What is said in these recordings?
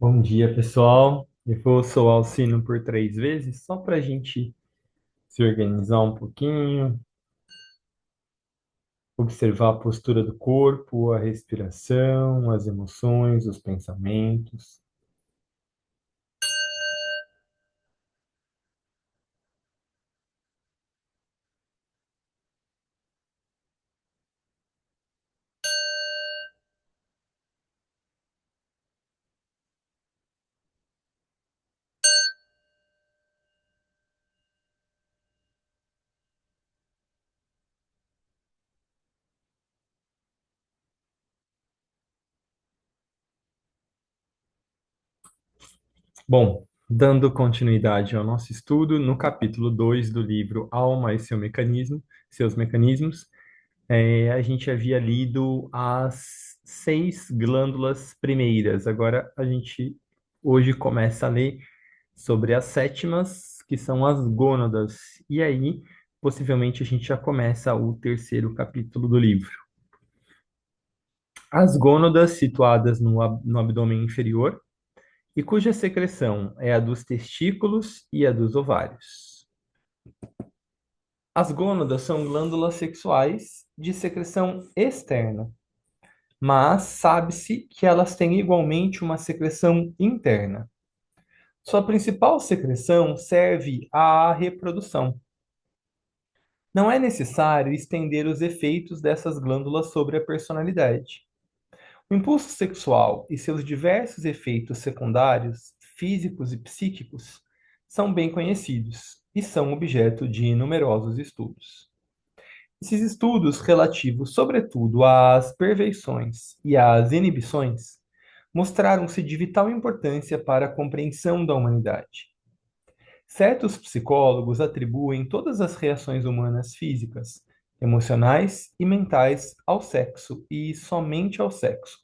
Bom dia, pessoal. Eu vou soar o sino por 3 vezes, só para a gente se organizar um pouquinho, observar a postura do corpo, a respiração, as emoções, os pensamentos. Bom, dando continuidade ao nosso estudo, no capítulo 2 do livro Alma e seus mecanismos, a gente havia lido as 6 glândulas primeiras. Agora a gente hoje começa a ler sobre as sétimas, que são as gônadas. E aí, possivelmente, a gente já começa o terceiro capítulo do livro. As gônadas, situadas no abdômen inferior, e cuja secreção é a dos testículos e a dos ovários. As gônadas são glândulas sexuais de secreção externa, mas sabe-se que elas têm igualmente uma secreção interna. Sua principal secreção serve à reprodução. Não é necessário estender os efeitos dessas glândulas sobre a personalidade. O impulso sexual e seus diversos efeitos secundários, físicos e psíquicos, são bem conhecidos e são objeto de numerosos estudos. Esses estudos relativos, sobretudo, às perversões e às inibições, mostraram-se de vital importância para a compreensão da humanidade. Certos psicólogos atribuem todas as reações humanas físicas, emocionais e mentais ao sexo e somente ao sexo.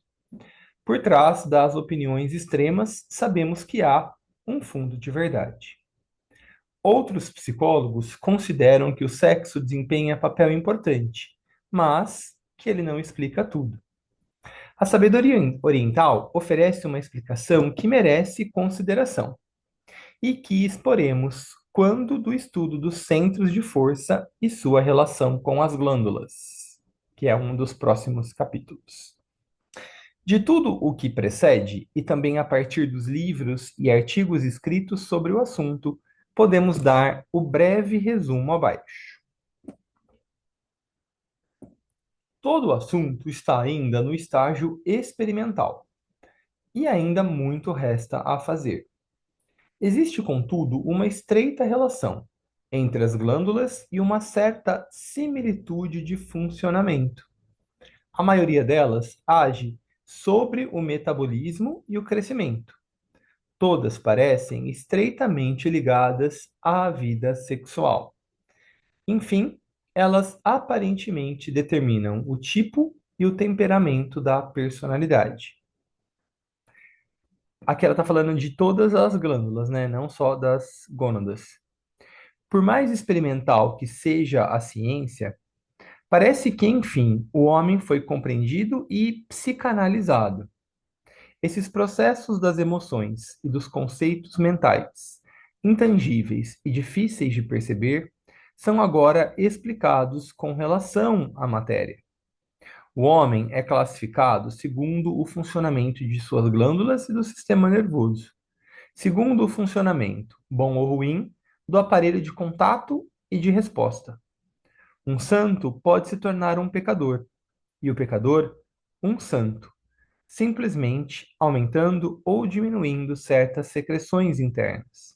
Por trás das opiniões extremas, sabemos que há um fundo de verdade. Outros psicólogos consideram que o sexo desempenha papel importante, mas que ele não explica tudo. A sabedoria oriental oferece uma explicação que merece consideração e que exporemos quando do estudo dos centros de força e sua relação com as glândulas, que é um dos próximos capítulos. De tudo o que precede, e também a partir dos livros e artigos escritos sobre o assunto, podemos dar o breve resumo abaixo. Todo o assunto está ainda no estágio experimental, e ainda muito resta a fazer. Existe, contudo, uma estreita relação entre as glândulas e uma certa similitude de funcionamento. A maioria delas age sobre o metabolismo e o crescimento. Todas parecem estreitamente ligadas à vida sexual. Enfim, elas aparentemente determinam o tipo e o temperamento da personalidade. Aqui ela está falando de todas as glândulas, né? Não só das gônadas. Por mais experimental que seja a ciência, parece que, enfim, o homem foi compreendido e psicanalizado. Esses processos das emoções e dos conceitos mentais, intangíveis e difíceis de perceber, são agora explicados com relação à matéria. O homem é classificado segundo o funcionamento de suas glândulas e do sistema nervoso, segundo o funcionamento, bom ou ruim, do aparelho de contato e de resposta. Um santo pode se tornar um pecador, e o pecador, um santo, simplesmente aumentando ou diminuindo certas secreções internas.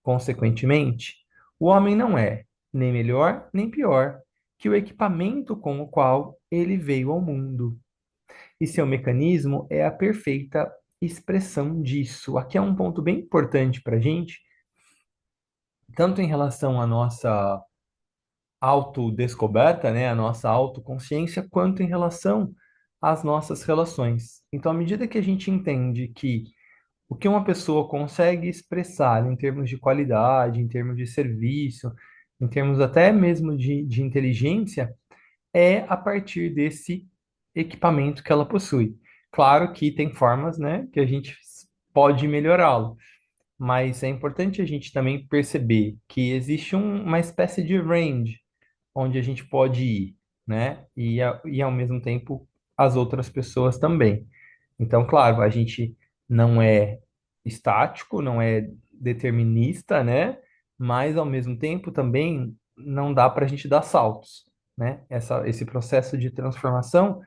Consequentemente, o homem não é nem melhor nem pior que o equipamento com o qual ele veio ao mundo. E seu mecanismo é a perfeita expressão disso. Aqui é um ponto bem importante para a gente, tanto em relação à nossa autodescoberta, né, a nossa autoconsciência, quanto em relação às nossas relações. Então, à medida que a gente entende que o que uma pessoa consegue expressar em termos de qualidade, em termos de serviço, em termos até mesmo de inteligência, é a partir desse equipamento que ela possui. Claro que tem formas, né, que a gente pode melhorá-lo. Mas é importante a gente também perceber que existe uma espécie de range onde a gente pode ir, né? E ao mesmo tempo as outras pessoas também. Então, claro, a gente não é estático, não é determinista, né? Mas ao mesmo tempo também não dá para a gente dar saltos, né? Esse processo de transformação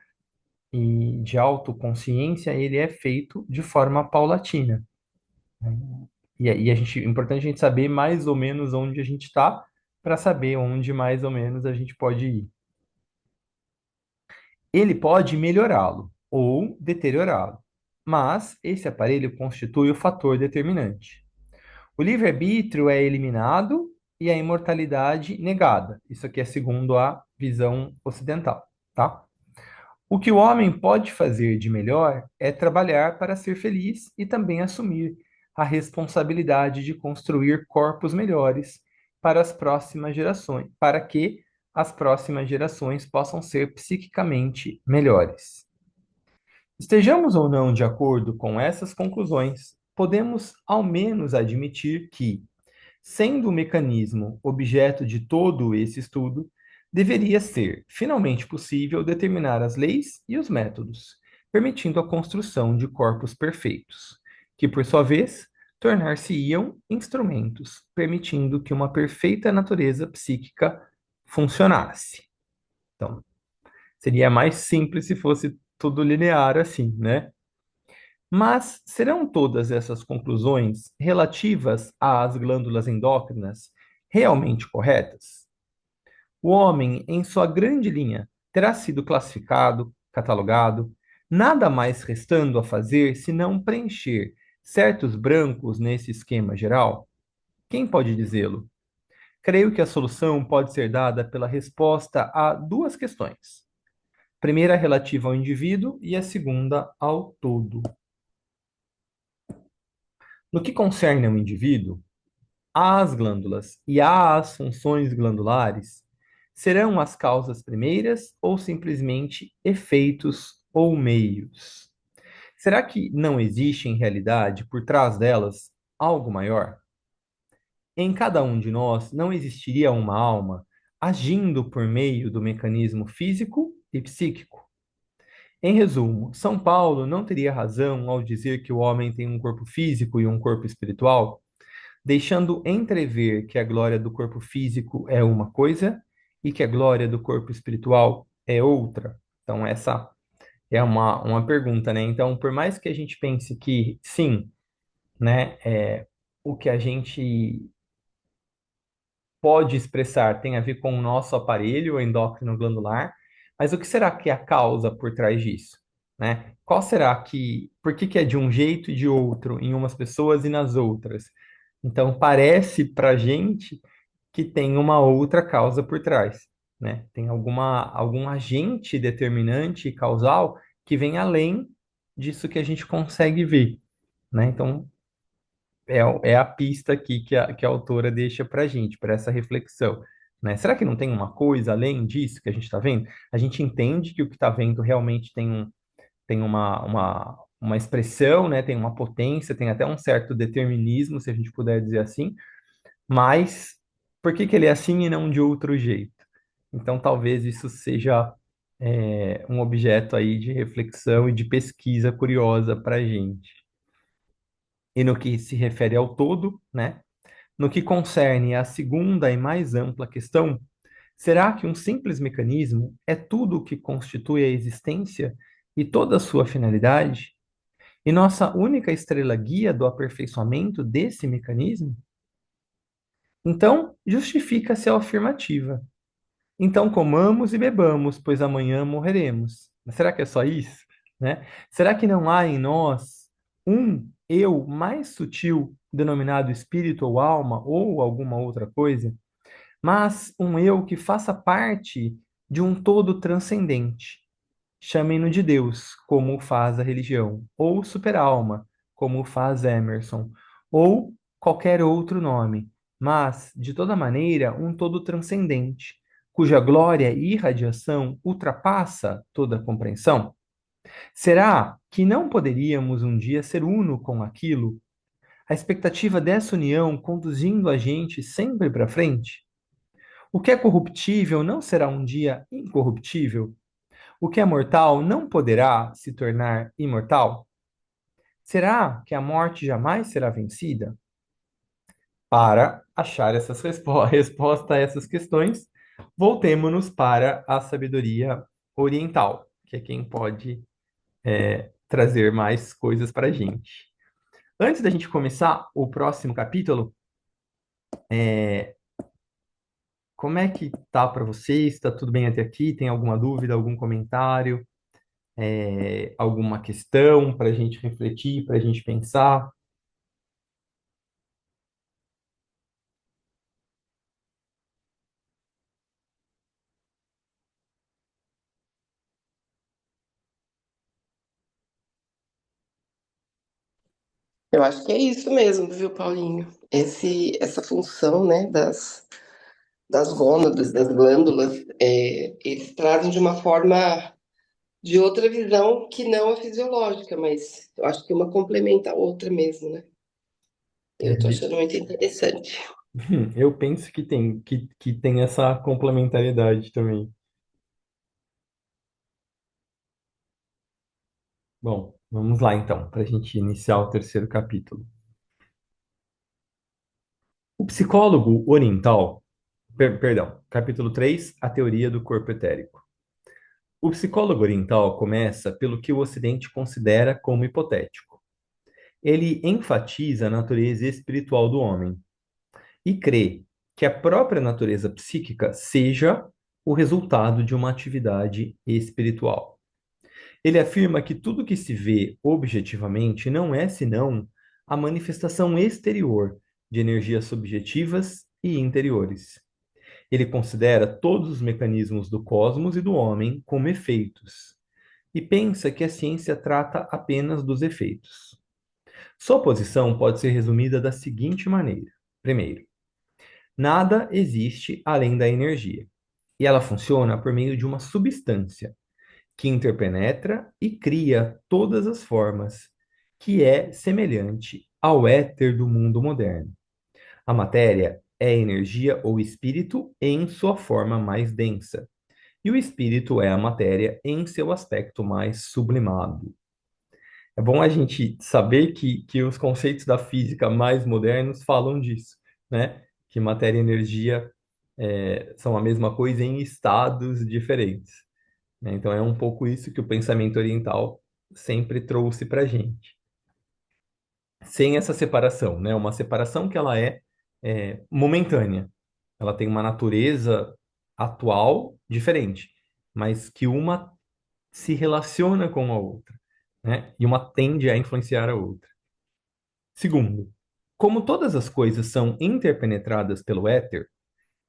e de autoconsciência, ele é feito de forma paulatina. E a gente, é importante a gente saber mais ou menos onde a gente está para saber onde mais ou menos a gente pode ir. Ele pode melhorá-lo ou deteriorá-lo, mas esse aparelho constitui o fator determinante. O livre-arbítrio é eliminado e a imortalidade negada. Isso aqui é segundo a visão ocidental, tá? O que o homem pode fazer de melhor é trabalhar para ser feliz e também assumir a responsabilidade de construir corpos melhores para as próximas gerações, para que as próximas gerações possam ser psiquicamente melhores. Estejamos ou não de acordo com essas conclusões, podemos ao menos admitir que, sendo o mecanismo objeto de todo esse estudo, deveria ser finalmente possível determinar as leis e os métodos, permitindo a construção de corpos perfeitos, que, por sua vez, tornar-se-iam instrumentos, permitindo que uma perfeita natureza psíquica funcionasse. Então, seria mais simples se fosse tudo linear assim, né? Mas serão todas essas conclusões relativas às glândulas endócrinas realmente corretas? O homem, em sua grande linha, terá sido classificado, catalogado, nada mais restando a fazer senão preencher certos brancos nesse esquema geral? Quem pode dizê-lo? Creio que a solução pode ser dada pela resposta a duas questões. A primeira relativa ao indivíduo e a segunda ao todo. No que concerne ao indivíduo, as glândulas e as funções glandulares serão as causas primeiras ou simplesmente efeitos ou meios? Será que não existe em realidade por trás delas algo maior? Em cada um de nós não existiria uma alma agindo por meio do mecanismo físico e psíquico? Em resumo, São Paulo não teria razão ao dizer que o homem tem um corpo físico e um corpo espiritual, deixando entrever que a glória do corpo físico é uma coisa e que a glória do corpo espiritual é outra. Então, essa é uma pergunta, né? Então, por mais que a gente pense que, sim, né, o que a gente pode expressar tem a ver com o nosso aparelho endócrino glandular, mas o que será que é a causa por trás disso, né? Qual será que, por que que é de um jeito e de outro em umas pessoas e nas outras? Então, parece para a gente que tem uma outra causa por trás, né? Tem algum agente determinante e causal que vem além disso que a gente consegue ver, né? Então, é a pista aqui que a autora deixa para a gente, para essa reflexão, né? Será que não tem uma coisa além disso que a gente está vendo? A gente entende que o que está vendo realmente tem uma expressão, né? Tem uma potência, tem até um certo determinismo, se a gente puder dizer assim, mas por que que ele é assim e não de outro jeito? Então, talvez isso seja um objeto aí de reflexão e de pesquisa curiosa para a gente. E no que se refere ao todo, né? No que concerne à segunda e mais ampla questão, será que um simples mecanismo é tudo o que constitui a existência e toda a sua finalidade? E nossa única estrela guia do aperfeiçoamento desse mecanismo? Então, justifica-se a afirmativa. Então comamos e bebamos, pois amanhã morreremos. Mas será que é só isso, né? Será que não há em nós um eu mais sutil, denominado espírito ou alma ou alguma outra coisa, mas um eu que faça parte de um todo transcendente? Chamem-no de Deus, como o faz a religião, ou super-alma, como o faz Emerson, ou qualquer outro nome, mas, de toda maneira, um todo transcendente, cuja glória e irradiação ultrapassa toda compreensão? Será que não poderíamos um dia ser uno com aquilo, a expectativa dessa união conduzindo a gente sempre para frente? O que é corruptível não será um dia incorruptível? O que é mortal não poderá se tornar imortal? Será que a morte jamais será vencida? Para achar essas respostas a essas questões, voltemos-nos para a sabedoria oriental, que é quem pode trazer mais coisas para a gente. Antes da gente começar o próximo capítulo, como é que tá para vocês? Está tudo bem até aqui? Tem alguma dúvida, algum comentário, alguma questão para a gente refletir, para a gente pensar? Eu acho que é isso mesmo, viu, Paulinho? Essa função, né, das gônadas, das glândulas, eles trazem de uma forma, de outra visão que não a fisiológica, mas eu acho que uma complementa a outra mesmo, né? Eu tô achando muito interessante. Eu penso que tem essa complementariedade também. Bom, vamos lá então, para a gente iniciar o terceiro capítulo. O psicólogo oriental, perdão, capítulo 3, a teoria do corpo etérico. O psicólogo oriental começa pelo que o Ocidente considera como hipotético. Ele enfatiza a natureza espiritual do homem e crê que a própria natureza psíquica seja o resultado de uma atividade espiritual. Ele afirma que tudo que se vê objetivamente não é senão a manifestação exterior de energias subjetivas e interiores. Ele considera todos os mecanismos do cosmos e do homem como efeitos e pensa que a ciência trata apenas dos efeitos. Sua posição pode ser resumida da seguinte maneira: primeiro, nada existe além da energia, e ela funciona por meio de uma substância que interpenetra e cria todas as formas, que é semelhante ao éter do mundo moderno. A matéria é energia ou espírito em sua forma mais densa, e o espírito é a matéria em seu aspecto mais sublimado. É bom a gente saber que os conceitos da física mais modernos falam disso, né? Que matéria e energia são a mesma coisa em estados diferentes, né? Então é um pouco isso que o pensamento oriental sempre trouxe para a gente. Sem essa separação, né? Uma separação que ela é momentânea. Ela tem uma natureza atual diferente, mas que uma se relaciona com a outra, né? E uma tende a influenciar a outra. Segundo, como todas as coisas são interpenetradas pelo éter,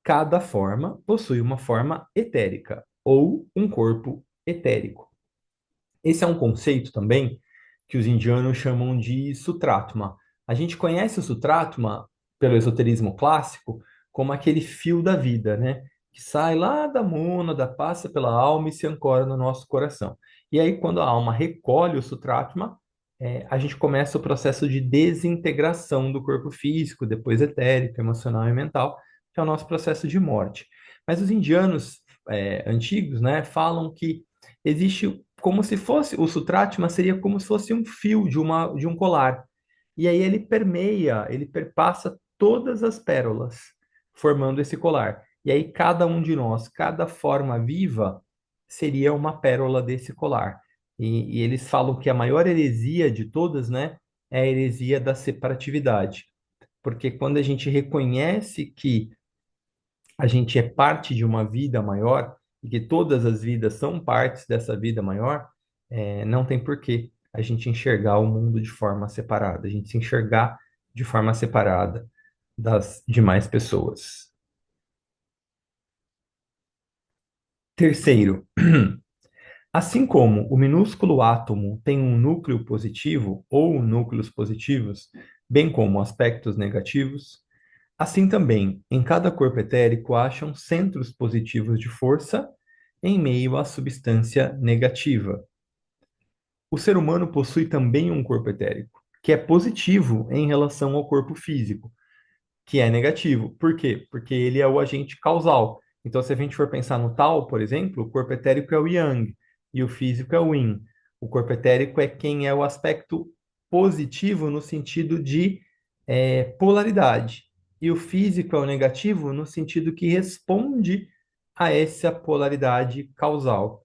cada forma possui uma forma etérica ou um corpo etérico. Esse é um conceito também que os indianos chamam de Sutratma. A gente conhece o Sutratma pelo esoterismo clássico como aquele fio da vida, né? Que sai lá da mônada, passa pela alma e se ancora no nosso coração. E aí, quando a alma recolhe o Sutratma, a gente começa o processo de desintegração do corpo físico, depois etérico, emocional e mental, que é o nosso processo de morte. Mas os indianos antigos, né, falam que existe como se fosse, o Sutratma seria como se fosse um fio de um colar. E aí ele permeia, ele perpassa todas as pérolas, formando esse colar. E aí cada um de nós, cada forma viva, seria uma pérola desse colar. E eles falam que a maior heresia de todas, né, é a heresia da separatividade. Porque quando a gente reconhece que a gente é parte de uma vida maior e que todas as vidas são partes dessa vida maior, não tem porquê a gente enxergar o mundo de forma separada, a gente se enxergar de forma separada das demais pessoas. Terceiro, assim como o minúsculo átomo tem um núcleo positivo ou núcleos positivos, bem como aspectos negativos, assim também, em cada corpo etérico acham centros positivos de força em meio à substância negativa. O ser humano possui também um corpo etérico, que é positivo em relação ao corpo físico, que é negativo. Por quê? Porque ele é o agente causal. Então, se a gente for pensar no Tao, por exemplo, o corpo etérico é o Yang e o físico é o Yin. O corpo etérico é quem é o aspecto positivo no sentido de polaridade. E o físico é o negativo no sentido que responde a essa polaridade causal,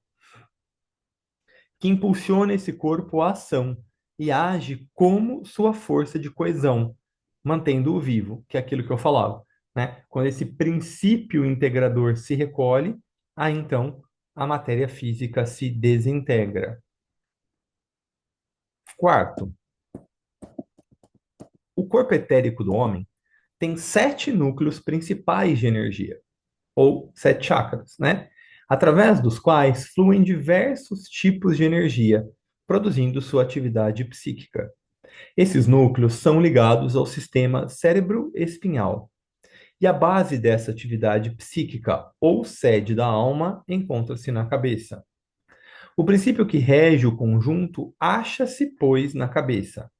que impulsiona esse corpo à ação e age como sua força de coesão, mantendo-o vivo, que é aquilo que eu falava, né? Quando esse princípio integrador se recolhe, aí então a matéria física se desintegra. Quarto, o corpo etérico do homem tem 7 núcleos principais de energia, ou 7 chakras, né? Através dos quais fluem diversos tipos de energia, produzindo sua atividade psíquica. Esses núcleos são ligados ao sistema cérebro-espinhal. E a base dessa atividade psíquica, ou sede da alma, encontra-se na cabeça. O princípio que rege o conjunto acha-se, pois, na cabeça.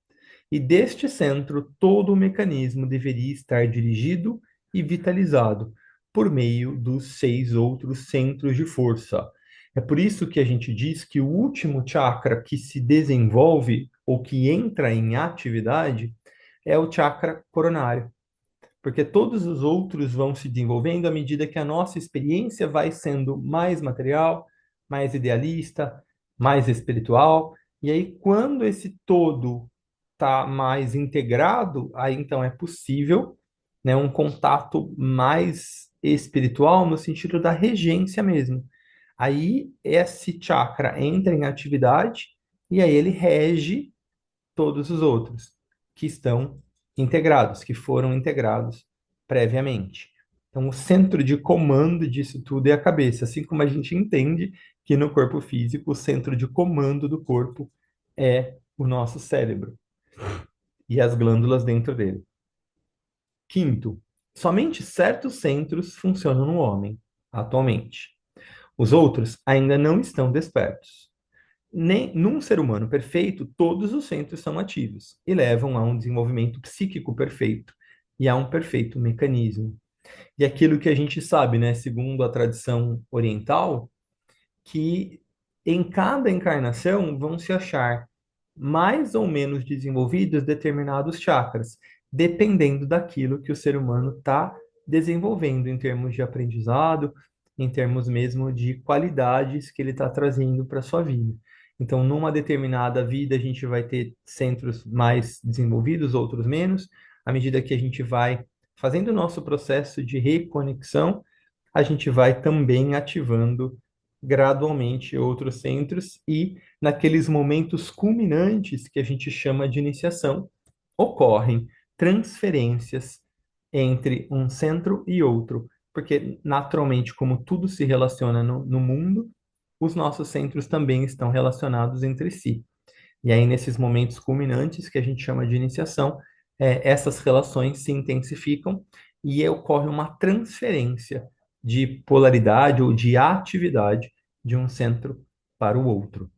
E deste centro, todo o mecanismo deveria estar dirigido e vitalizado por meio dos 6 outros centros de força. É por isso que a gente diz que o último chakra que se desenvolve ou que entra em atividade é o chakra coronário, porque todos os outros vão se desenvolvendo à medida que a nossa experiência vai sendo mais material, mais idealista, mais espiritual, e aí quando esse todo está mais integrado, aí então é possível, né, um contato mais espiritual no sentido da regência mesmo. Aí esse chakra entra em atividade e aí ele rege todos os outros que estão integrados, que foram integrados previamente. Então, o centro de comando disso tudo é a cabeça, assim como a gente entende que no corpo físico o centro de comando do corpo é o nosso cérebro e as glândulas dentro dele. Quinto, somente certos centros funcionam no homem, atualmente. Os outros ainda não estão despertos. Nem num ser humano perfeito, todos os centros são ativos e levam a um desenvolvimento psíquico perfeito e a um perfeito mecanismo. E aquilo que a gente sabe, né, segundo a tradição oriental, que em cada encarnação vão se achar mais ou menos desenvolvidos determinados chakras, dependendo daquilo que o ser humano está desenvolvendo em termos de aprendizado, em termos mesmo de qualidades que ele está trazendo para a sua vida. Então, numa determinada vida, a gente vai ter centros mais desenvolvidos, outros menos. À medida que a gente vai fazendo o nosso processo de reconexão, a gente vai também ativando gradualmente outros centros e naqueles momentos culminantes que a gente chama de iniciação, ocorrem transferências entre um centro e outro, porque naturalmente, como tudo se relaciona no mundo, os nossos centros também estão relacionados entre si. E aí, nesses momentos culminantes que a gente chama de iniciação, essas relações se intensificam e ocorre uma transferência de polaridade ou de atividade de um centro para o outro.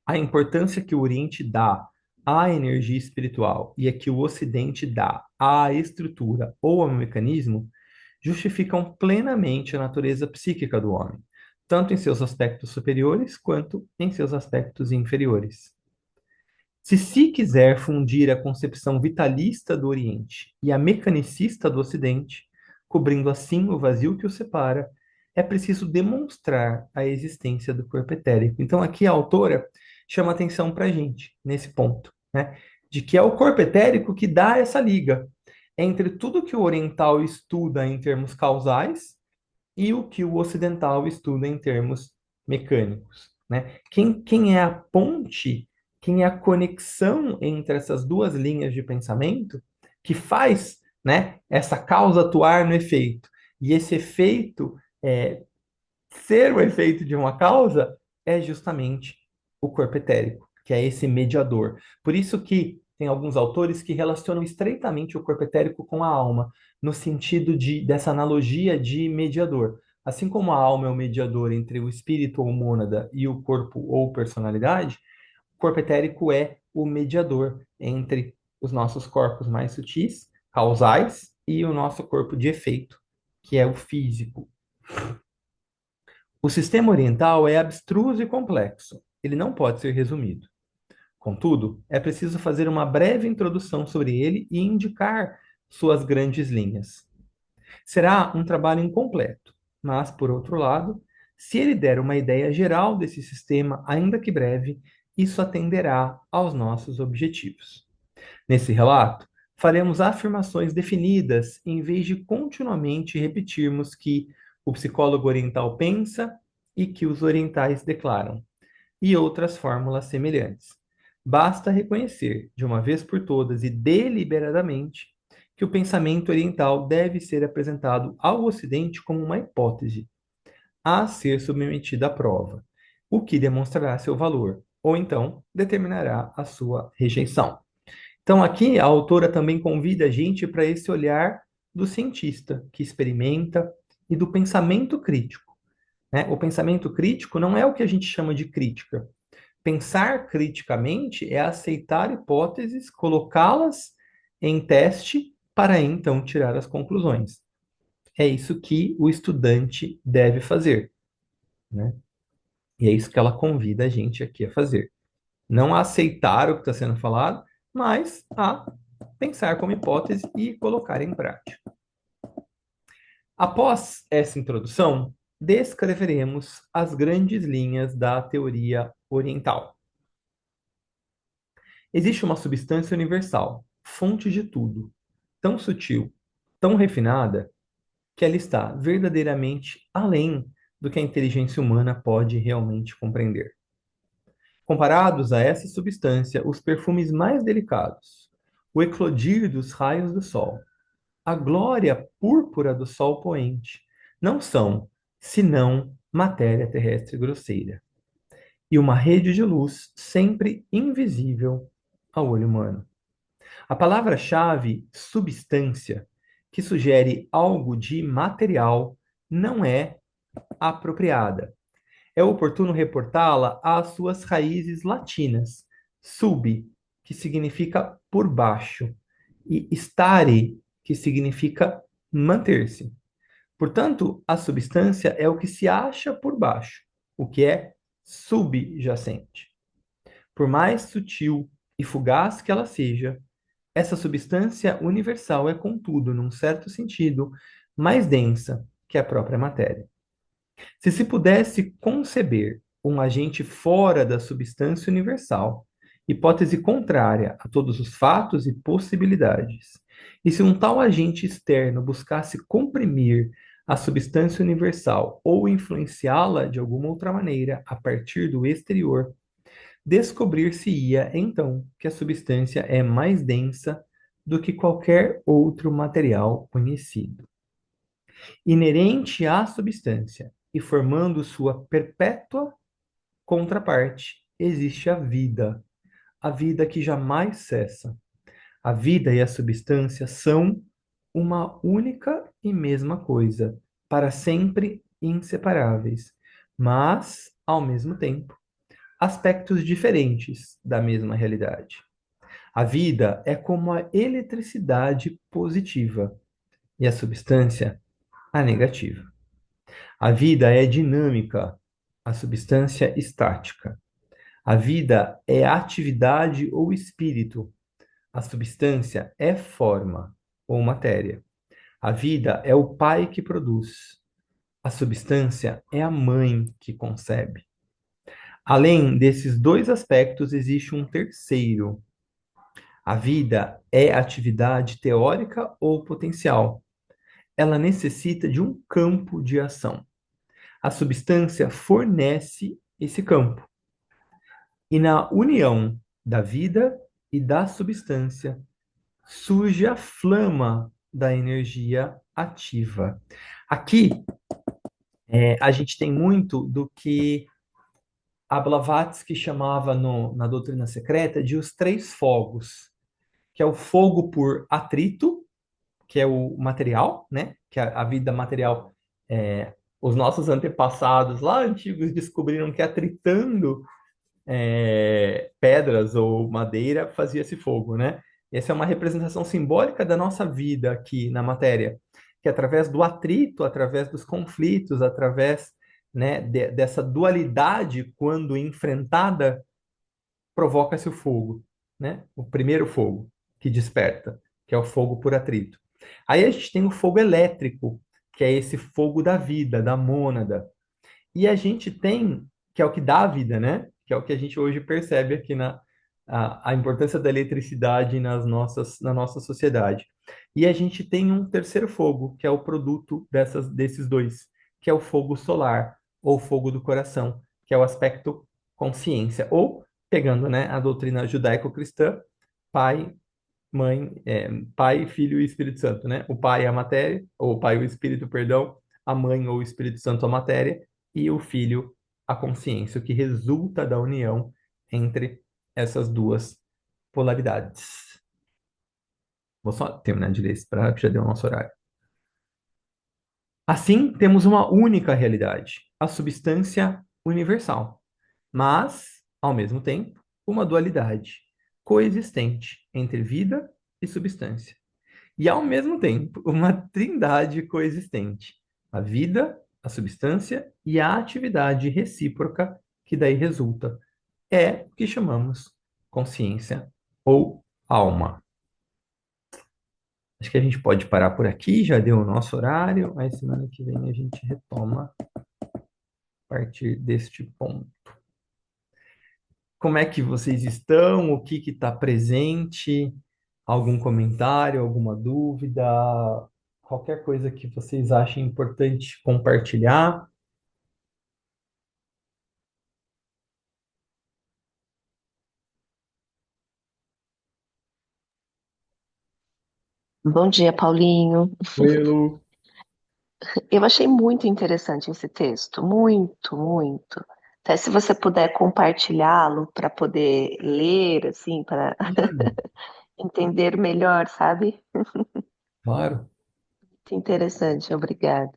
A importância que o Oriente dá à energia espiritual e a que o Ocidente dá à estrutura ou ao mecanismo justificam plenamente a natureza psíquica do homem, tanto em seus aspectos superiores quanto em seus aspectos inferiores. Se quiser fundir a concepção vitalista do Oriente e a mecanicista do Ocidente, cobrindo assim o vazio que os separa, é preciso demonstrar a existência do corpo etérico. Então, aqui a autora chama atenção para a gente, nesse ponto, né? De que é o corpo etérico que dá essa liga entre tudo que o oriental estuda em termos causais e o que o ocidental estuda em termos mecânicos, né? Quem é a ponte, quem é a conexão entre essas duas linhas de pensamento que faz, né, essa causa atuar no efeito e esse efeito ser o efeito de uma causa é justamente o corpo etérico, que é esse mediador. Por isso que tem alguns autores que relacionam estreitamente o corpo etérico com a alma, no sentido dessa analogia de mediador. Assim como a alma é o mediador entre o espírito ou mônada e o corpo ou personalidade, o corpo etérico é o mediador entre os nossos corpos mais sutis, causais, e o nosso corpo de efeito, que é o físico. O sistema oriental é abstruso e complexo. Ele não pode ser resumido. Contudo, é preciso fazer uma breve introdução sobre ele e indicar suas grandes linhas. Será um trabalho incompleto, mas, por outro lado, se ele der uma ideia geral desse sistema, ainda que breve, isso atenderá aos nossos objetivos. Nesse relato, faremos afirmações definidas em vez de continuamente repetirmos que o psicólogo oriental pensa e que os orientais declaram, e outras fórmulas semelhantes. Basta reconhecer, de uma vez por todas e deliberadamente, que o pensamento oriental deve ser apresentado ao Ocidente como uma hipótese a ser submetida à prova, o que demonstrará seu valor, ou então determinará a sua rejeição. Então, aqui a autora também convida a gente para esse olhar do cientista que experimenta e do pensamento crítico, né? O pensamento crítico não é o que a gente chama de crítica. Pensar criticamente é aceitar hipóteses, colocá-las em teste para então tirar as conclusões. É isso que o estudante deve fazer, né? E é isso que ela convida a gente aqui a fazer. Não a aceitar o que está sendo falado, mas a pensar como hipótese e colocar em prática. Após essa introdução, descreveremos as grandes linhas da teoria oriental. Existe uma substância universal, fonte de tudo, tão sutil, tão refinada, que ela está verdadeiramente além do que a inteligência humana pode realmente compreender. Comparados a essa substância, os perfumes mais delicados, o eclodir dos raios do sol, a glória púrpura do sol poente, não são senão matéria terrestre grosseira e uma rede de luz sempre invisível ao olho humano. A palavra-chave substância, que sugere algo de material, não é apropriada. É oportuno reportá-la às suas raízes latinas, sub, que significa por baixo, e stare, que significa manter-se. Portanto, a substância é o que se acha por baixo, o que é subjacente. Por mais sutil e fugaz que ela seja, essa substância universal é, contudo, num certo sentido, mais densa que a própria matéria. Se pudesse conceber um agente fora da substância universal, hipótese contrária a todos os fatos e possibilidades, e se um tal agente externo buscasse comprimir a substância universal ou influenciá-la de alguma outra maneira a partir do exterior, descobrir-se-ia então que a substância é mais densa do que qualquer outro material conhecido. Inerente à substância e formando sua perpétua contraparte, existe a vida que jamais cessa. A vida e a substância são uma única e mesma coisa, para sempre inseparáveis, mas, ao mesmo tempo, aspectos diferentes da mesma realidade. A vida é como a eletricidade positiva e a substância a negativa. A vida é dinâmica, a substância estática. A vida é atividade ou espírito, a substância é forma ou matéria. A vida é o pai que produz, a substância é a mãe que concebe. Além desses dois aspectos, existe um terceiro. A vida é atividade teórica ou potencial. Ela necessita de um campo de ação. A substância fornece esse campo. E na união da vida e da substância surge a flama da energia ativa. Aqui, a gente tem muito do que a Blavatsky chamava na doutrina secreta de os três fogos, que é o fogo por atrito, que é o material, né? Que a vida material os nossos antepassados lá antigos descobriram que atritando pedras ou madeira fazia esse fogo, né? Essa é uma representação simbólica da nossa vida aqui na matéria, que através do atrito, através dos conflitos, através, né, dessa dualidade, quando enfrentada, provoca-se o fogo, né? O primeiro fogo que desperta, que é o fogo por atrito. Aí a gente tem o fogo elétrico, que é esse fogo da vida, da mônada. E a gente tem, que é o que dá a vida, né? Que é o que a gente hoje percebe aqui a importância da eletricidade na nossa sociedade. E a gente tem um terceiro fogo, que é o produto desses dois, que é o fogo solar, ou fogo do coração, que é o aspecto consciência. Ou, pegando, né, a doutrina judaico-cristã, pai, pai, filho e Espírito Santo, né? O pai é a matéria, ou o pai e o espírito, perdão, a mãe ou o Espírito Santo a matéria, e o filho a consciência, o que resulta da união entre essas duas polaridades. Vou só terminar de ler isso para já deu o nosso horário. Assim, temos uma única realidade, a substância universal, mas, ao mesmo tempo, uma dualidade coexistente entre vida e substância. E, ao mesmo tempo, uma trindade coexistente: a vida, a substância e a atividade recíproca que daí resulta. É o que chamamos consciência ou alma. Acho que a gente pode parar por aqui, já deu o nosso horário, mas semana que vem a gente retoma a partir deste ponto. Como é que vocês estão? O que está presente? Algum comentário, alguma dúvida? Qualquer coisa que vocês achem importante compartilhar? Bom dia, Paulinho. Oi, Lu. Eu achei muito interessante esse texto, muito, muito. Até se você puder compartilhá-lo para poder ler, assim, para entender melhor, sabe? Claro. Muito interessante, obrigada.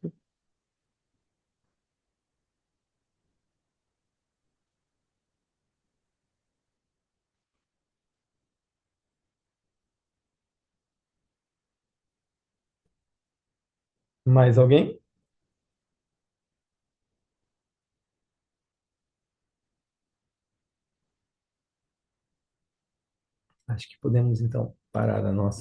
Mais alguém? Acho que podemos então parar a nossa